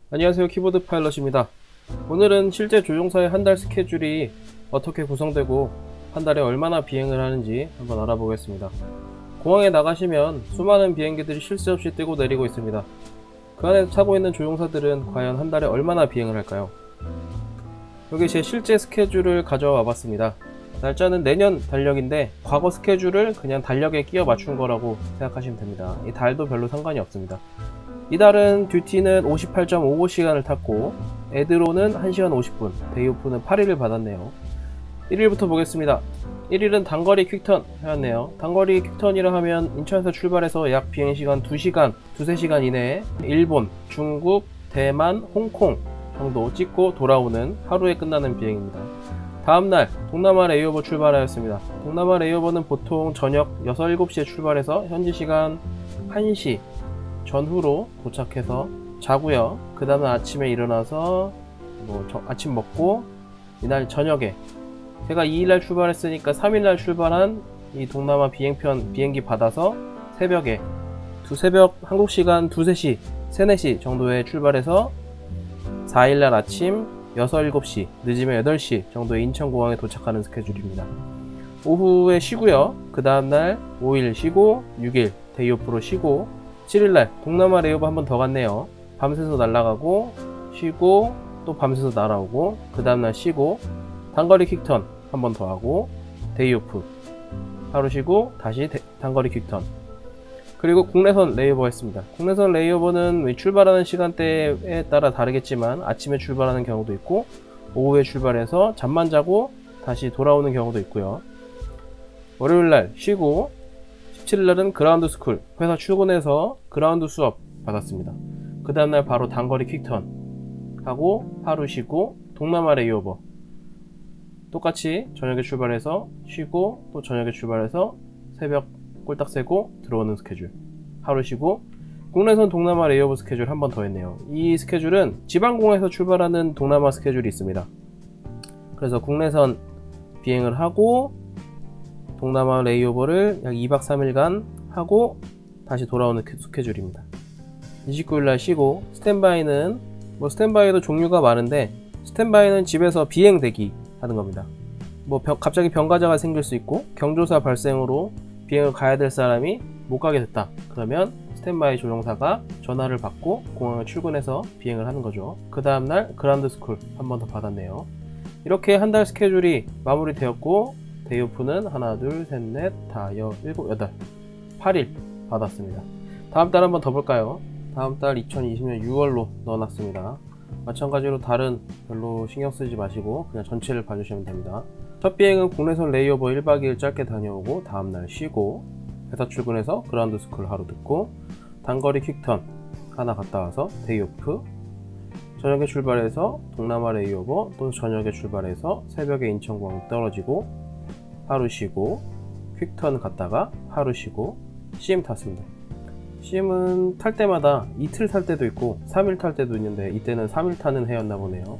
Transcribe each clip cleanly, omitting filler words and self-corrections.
안녕하세요, 키보드 파일럿입니다. 오늘은 실제 조종사의 한 달 스케줄이 어떻게 구성되고 한 달에 얼마나 비행을 하는지 한번 알아보겠습니다. 공항에 나가시면 수많은 비행기들이 쉴 새 없이 뜨고 내리고 있습니다. 그 안에 타고 있는 조종사들은 과연 한 달에 얼마나 비행을 할까요? 여기 제 실제 스케줄을 가져와 봤습니다. 날짜는 내년 달력인데 과거 스케줄을 그냥 달력에 끼워 맞춘 거라고 생각하시면 됩니다. 이 달도 별로 상관이 없습니다. 이달은 듀티는 58.55시간을 탔고 에드로는 1시간 50분, 데이오프는 8일을 받았네요. 1일부터 보겠습니다. 1일은 단거리 퀵턴 해왔네요. 단거리 퀵턴이라 하면 인천에서 출발해서 약 비행시간 2시간, 3시간 이내에 일본, 중국, 대만, 홍콩 정도 찍고 돌아오는 하루에 끝나는 비행입니다. 다음날 동남아 레이오버 출발하였습니다. 동남아 레이오버는 보통 저녁 6, 7시에 출발해서 현지 시간 1시 전후로 도착해서 자고요. 그 다음에 아침에 일어나서 아침 먹고 이날 저녁에 제가 2일날 출발했으니까 3일날 출발한 이 동남아 비행기 받아서 새벽에 새벽 한국 시간 2-3시 3-4시 정도에 출발해서 4일날 아침 6, 7시 늦으면 8시 정도에 인천공항에 도착하는 스케줄입니다. 오후에 쉬고요. 그 다음날 5일 쉬고 6일 데이오프로 쉬고 7일날 동남아 레이오버 한 번 더 갔네요. 밤새서 날아가고 쉬고 또 밤새서 날아오고 그 다음날 쉬고 단거리 퀵턴 한 번 더 하고 데이오프 하루 쉬고 다시 단거리 퀵턴. 그리고 국내선 레이오버 했습니다. 국내선 레이오버는 출발하는 시간대에 따라 다르겠지만 아침에 출발하는 경우도 있고 오후에 출발해서 잠만 자고 다시 돌아오는 경우도 있고요. 월요일날 쉬고 17일날은 그라운드 스쿨, 회사 출근해서 그라운드 수업 받았습니다. 그 다음날 바로 단거리 퀵턴 하고 하루 쉬고 동남아 레이오버 똑같이 저녁에 출발해서 쉬고 또 저녁에 출발해서 새벽 꼴딱 새고 들어오는 스케줄 하루 쉬고 국내선 동남아 레이오버 스케줄 한 번 더 했네요. 이 스케줄은 지방공항에서 출발하는 동남아 스케줄이 있습니다. 그래서 국내선 비행을 하고 동남아 레이오버를 약 2박 3일간 하고 다시 돌아오는 스케줄입니다. 29일날 쉬고 스탠바이는 스탠바이도 종류가 많은데 스탠바이는 집에서 비행 대기 하는 겁니다. 갑자기 병가자가 생길 수 있고 경조사 발생으로 비행을 가야 될 사람이 못 가게 됐다. 그러면 스탠바이 조종사가 전화를 받고 공항에 출근해서 비행을 하는 거죠. 그 다음날 그라운드 스쿨 한 번 더 받았네요. 이렇게 한 달 스케줄이 마무리되었고 데이오프는 하나, 둘, 셋, 넷, 다, 일곱, 여덟, 8일 받았습니다. 다음 달 한번 더 볼까요? 다음 달 2020년 6월로 넣어놨습니다. 마찬가지로 달은 별로 신경 쓰지 마시고 그냥 전체를 봐주시면 됩니다. 첫 비행은 국내선 레이오버 1박 2일 짧게 다녀오고 다음날 쉬고 회사 출근해서 그라운드 스쿨 하루 듣고 단거리 퀵턴 하나 갔다 와서 데이오프 저녁에 출발해서 동남아 레이오버 또 저녁에 출발해서 새벽에 인천공항 떨어지고 하루 쉬고 퀵턴 갔다가 하루 쉬고 CM 탔습니다. CM은 탈 때마다 이틀 탈 때도 있고 3일 탈 때도 있는데 이때는 3일 타는 해였나 보네요.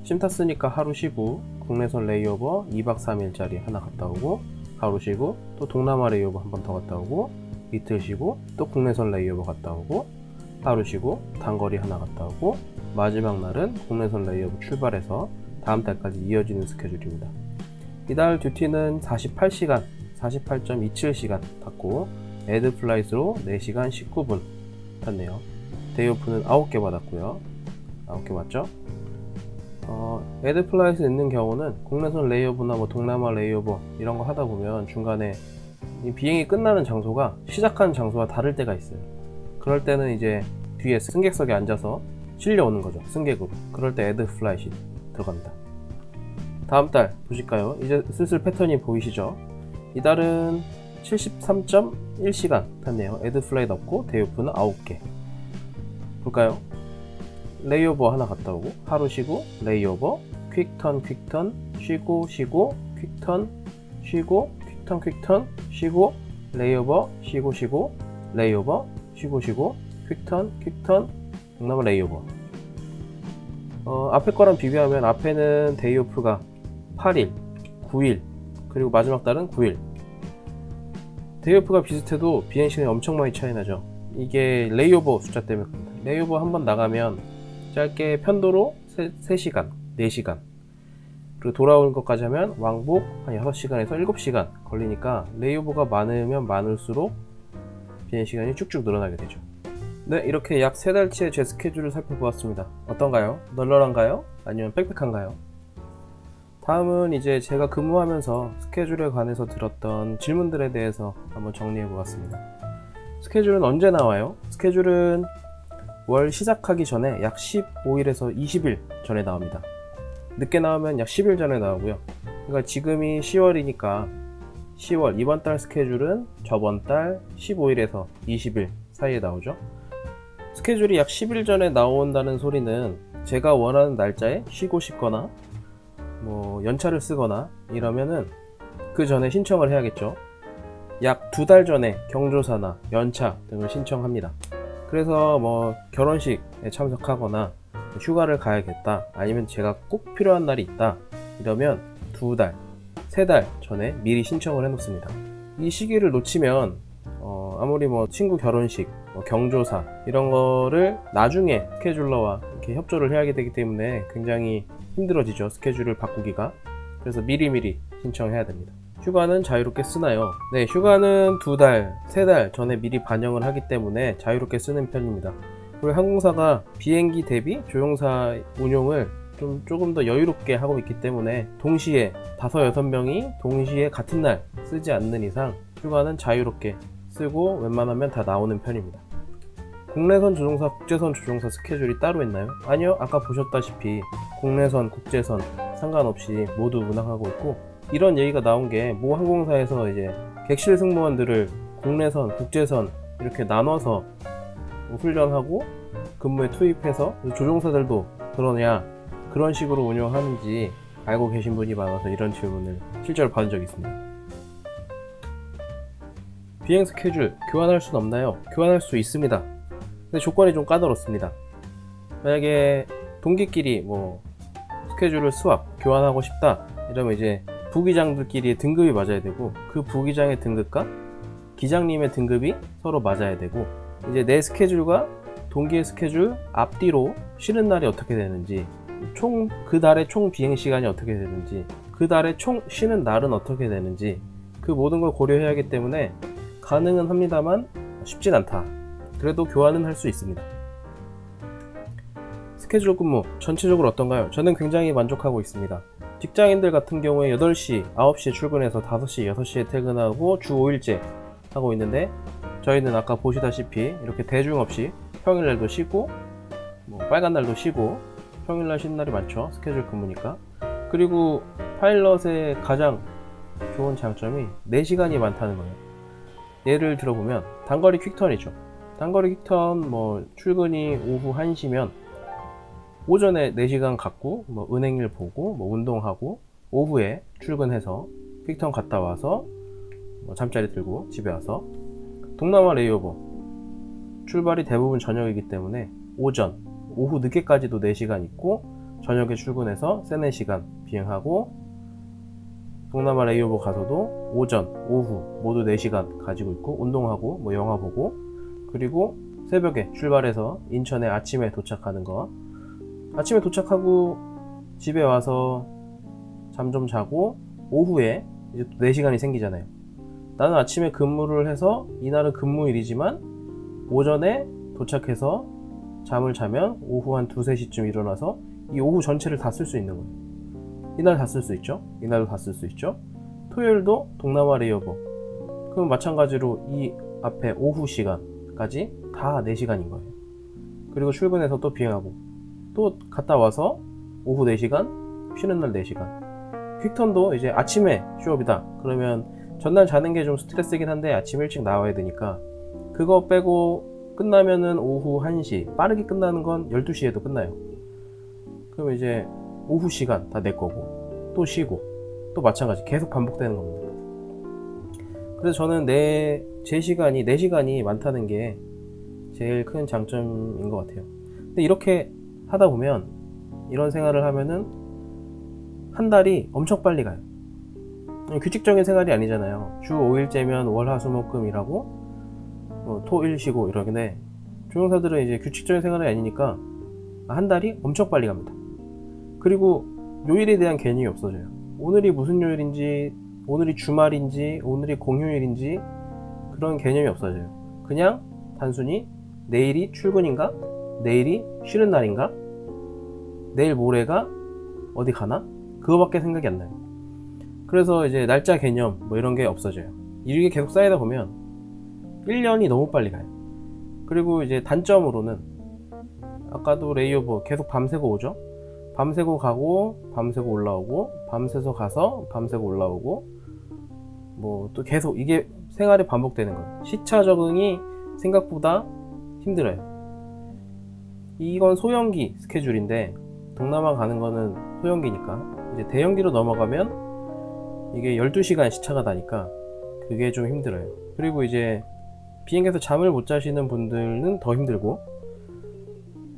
CM 탔으니까 하루 쉬고 국내선 레이오버 2박 3일짜리 하나 갔다 오고 하루 쉬고 또 동남아 레이오버 한 번 더 갔다 오고 이틀 쉬고 또 국내선 레이오버 갔다 오고 하루 쉬고 단거리 하나 갔다 오고 마지막 날은 국내선 레이오버 출발해서 다음 달까지 이어지는 스케줄입니다. 이달 듀티는 48시간, 48.27시간 탔고 에드 플라이트로 4시간 19분 탔네요. 데이오프는 9개 받았고요. 9개 맞죠? 에드 플라이트 있는 경우는 국내선 레이오버나 동남아 레이오버 이런 거 하다 보면 중간에 이 비행이 끝나는 장소가 시작하는 장소와 다를 때가 있어요. 그럴 때는 이제 뒤에 승객석에 앉아서 실려오는 거죠. 승객으로. 그럴 때 에드 플라이트 들어갑니다. 다음 달 보실까요? 이제 슬슬 패턴이 보이시죠? 이달은 73.1시간 탔네요. 에드 플라이트 없고 데이오프는 9개. 볼까요? 레이오버 하나 갔다 오고 하루 쉬고 레이오버 퀵턴 쉬고 퀵턴 쉬고 퀵턴 쉬고 레이오버 쉬고 레이오버 쉬고 퀵턴 동남아 레이오버. 앞에 거랑 비교하면 앞에는 데이오프가 8일, 9일, 그리고 마지막 달은 9일. 데이오프가 비슷해도 비행시간이 엄청 많이 차이 나죠. 이게 레이오버 숫자 때문에 그렇습니다. 레이오버 한번 나가면 짧게 편도로 3시간, 4시간, 그리고 돌아오는 것까지 하면 왕복 한 6시간에서 7시간 걸리니까 레이오버가 많으면 많을수록 비행시간이 쭉쭉 늘어나게 되죠. 네, 이렇게 약 3달치의 제 스케줄을 살펴보았습니다. 어떤가요? 널널한가요? 아니면 빽빽한가요? 다음은 이제 제가 근무하면서 스케줄에 관해서 들었던 질문들에 대해서 한번 정리해 보았습니다. 스케줄은 언제 나와요? 스케줄은 월 시작하기 전에 약 15일에서 20일 전에 나옵니다. 늦게 나오면 약 10일 전에 나오고요. 그러니까 지금이 10월이니까 10월 이번 달 스케줄은 저번 달 15일에서 20일 사이에 나오죠. 스케줄이 약 10일 전에 나온다는 소리는 제가 원하는 날짜에 쉬고 싶거나 뭐 연차를 쓰거나 이러면은 그 전에 신청을 해야겠죠. 약 2달 전에 경조사나 연차 등을 신청합니다. 그래서 뭐 결혼식에 참석하거나 휴가를 가야겠다, 아니면 제가 꼭 필요한 날이 있다 이러면 2달, 3달 전에 미리 신청을 해 놓습니다. 이 시기를 놓치면 아무리 뭐 친구 결혼식, 뭐 경조사 이런 거를 나중에 스케줄러와 이렇게 협조를 해야 되기 때문에 굉장히 힘들어지죠, 스케줄을 바꾸기가. 그래서 미리미리 신청해야 됩니다. 휴가는 자유롭게 쓰나요? 네, 휴가는 2달, 3달 전에 미리 반영을 하기 때문에 자유롭게 쓰는 편입니다. 그리고 항공사가 비행기 대비 조종사 운용을 조금 더 여유롭게 하고 있기 때문에 동시에 5, 6명이 동시에 같은 날 쓰지 않는 이상 휴가는 자유롭게 쓰고 웬만하면 다 나오는 편입니다. 국내선 조종사, 국제선 조종사 스케줄이 따로 있나요? 아니요, 아까 보셨다시피 국내선, 국제선 상관없이 모두 운항하고 있고, 이런 얘기가 나온 게 모 항공사에서 이제 객실 승무원들을 국내선, 국제선 이렇게 나눠서 훈련하고 근무에 투입해서 조종사들도 그러냐, 그런 식으로 운영하는지 알고 계신 분이 많아서 이런 질문을 실제로 받은 적이 있습니다. 비행 스케줄 교환할 수는 없나요? 교환할 수 있습니다. 근데 조건이 좀 까다롭습니다. 만약에 동기끼리 뭐 스케줄을 교환하고 싶다 이러면 이제 부기장들끼리의 등급이 맞아야 되고, 그 부기장의 등급과 기장님의 등급이 서로 맞아야 되고, 이제 내 스케줄과 동기의 스케줄 앞뒤로 쉬는 날이 어떻게 되는지, 그 달의 총 비행 시간이 어떻게 되는지, 그 달의 총 쉬는 날은 어떻게 되는지, 그 모든 걸 고려해야 하기 때문에 가능은 합니다만 쉽진 않다. 그래도 교환은 할 수 있습니다. 스케줄 근무 전체적으로 어떤가요? 저는 굉장히 만족하고 있습니다. 직장인들 같은 경우에 8시, 9시에 출근해서 5시, 6시에 퇴근하고 주 5일째 하고 있는데, 저희는 아까 보시다시피 이렇게 대중 없이 평일날도 쉬고 뭐 빨간 날도 쉬고 평일날 쉬는 날이 많죠, 스케줄 근무니까. 그리고 파일럿의 가장 좋은 장점이 4시간이 많다는 거예요. 예를 들어보면 단거리 퀵턴이죠. 단거리 퀵턴 뭐 출근이 오후 1시면 오전에 4시간 갖고 뭐 은행일 보고 뭐 운동하고, 오후에 출근해서 퀵턴 갔다 와서 뭐 잠자리 들고 집에 와서, 동남아 레이오버 출발이 대부분 저녁이기 때문에 오후 늦게까지도 4시간 있고, 저녁에 출근해서 3-4시간 비행하고, 동남아 레이오버 가서도 오전, 오후 모두 4시간 가지고 있고, 운동하고 뭐 영화 보고, 그리고 새벽에 출발해서 인천에 아침에 도착하는 거, 아침에 도착하고 집에 와서 잠 좀 자고 오후에 이제 4시간이 생기잖아요. 나는 아침에 근무를 해서 이날은 근무일이지만 오전에 도착해서 잠을 자면 오후 한 2-3시쯤 일어나서 이 오후 전체를 다 쓸 수 있는 거예요. 이날 다 쓸 수 있죠. 이날도 다 쓸 수 있죠. 토요일도 동남아 레이오버, 그럼 마찬가지로 이 앞에 오후 시간까지 다 4시간인 거예요. 그리고 출근해서 또 비행하고 또 갔다 와서 오후 4시간, 쉬는 날 4시간. 퀵턴도 이제 아침에 휴업이다 그러면 전날 자는 게 좀 스트레스긴 한데 아침 일찍 나와야 되니까 그거 빼고 끝나면은 오후 1시, 빠르게 끝나는 건 12시에도 끝나요. 그럼 이제 오후 시간 다 내 거고, 또 쉬고, 또 마찬가지 계속 반복되는 겁니다. 그래서 저는 제 시간이 4시간이 많다는 게 제일 큰 장점인 것 같아요. 근데 이렇게 하다 보면, 이런 생활을 하면은 한 달이 엄청 빨리 가요. 규칙적인 생활이 아니잖아요. 주 5일째면 월, 화, 수, 목, 금 일하고 토, 일 쉬고 이러는데, 조종사들은 이제 규칙적인 생활이 아니니까 한 달이 엄청 빨리 갑니다. 그리고 요일에 대한 개념이 없어져요. 오늘이 무슨 요일인지, 오늘이 주말인지, 오늘이 공휴일인지 그런 개념이 없어져요. 그냥 단순히 내일이 출근인가? 내일이 쉬는 날인가? 내일 모레가 어디 가나? 그거밖에 생각이 안 나요. 그래서 이제 날짜 개념 뭐 이런 게 없어져요. 이게 계속 쌓이다 보면 1년이 너무 빨리 가요. 그리고 이제 단점으로는 아까도 레이오버 계속 밤새고 오죠. 밤새고 가고 밤새고 올라오고 밤새서 가서 밤새고 올라오고 뭐 또 계속 이게 생활이 반복되는 거예요. 시차 적응이 생각보다 힘들어요. 이건 소형기 스케줄인데 동남아 가는 거는 소형기니까 이제 대형기로 넘어가면 이게 12시간 시차가 나니까 그게 좀 힘들어요. 그리고 이제 비행기에서 잠을 못 자시는 분들은 더 힘들고,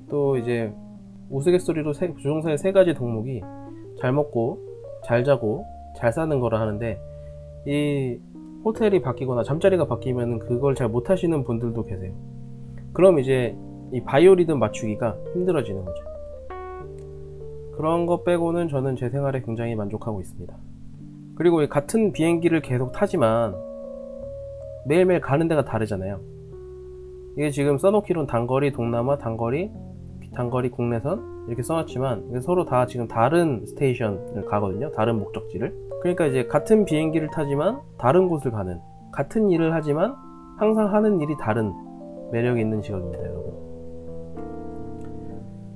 또 이제 우스갯소리로 조종사의 세 가지 덕목이 잘 먹고 잘 자고 잘 사는 거라 하는데, 이 호텔이 바뀌거나 잠자리가 바뀌면 그걸 잘 못 하시는 분들도 계세요. 그럼 이제 이 바이오리듬 맞추기가 힘들어지는 거죠. 그런 거 빼고는 저는 제 생활에 굉장히 만족하고 있습니다. 그리고 같은 비행기를 계속 타지만 매일매일 가는 데가 다르잖아요. 이게 지금 써놓기로는 단거리 동남아, 단거리 국내선 이렇게 써놨지만 서로 다 지금 다른 스테이션을 가거든요. 다른 목적지를. 그러니까 이제 같은 비행기를 타지만 다른 곳을 가는, 같은 일을 하지만 항상 하는 일이 다른 매력이 있는 직업입니다, 여러분.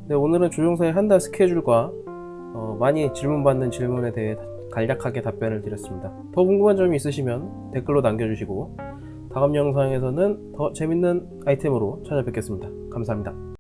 네, 오늘은 조종사의 한 달 스케줄과 많이 질문받는 질문에 대해 간략하게 답변을 드렸습니다. 더 궁금한 점이 있으시면 댓글로 남겨주시고 다음 영상에서는 더 재밌는 아이템으로 찾아뵙겠습니다. 감사합니다.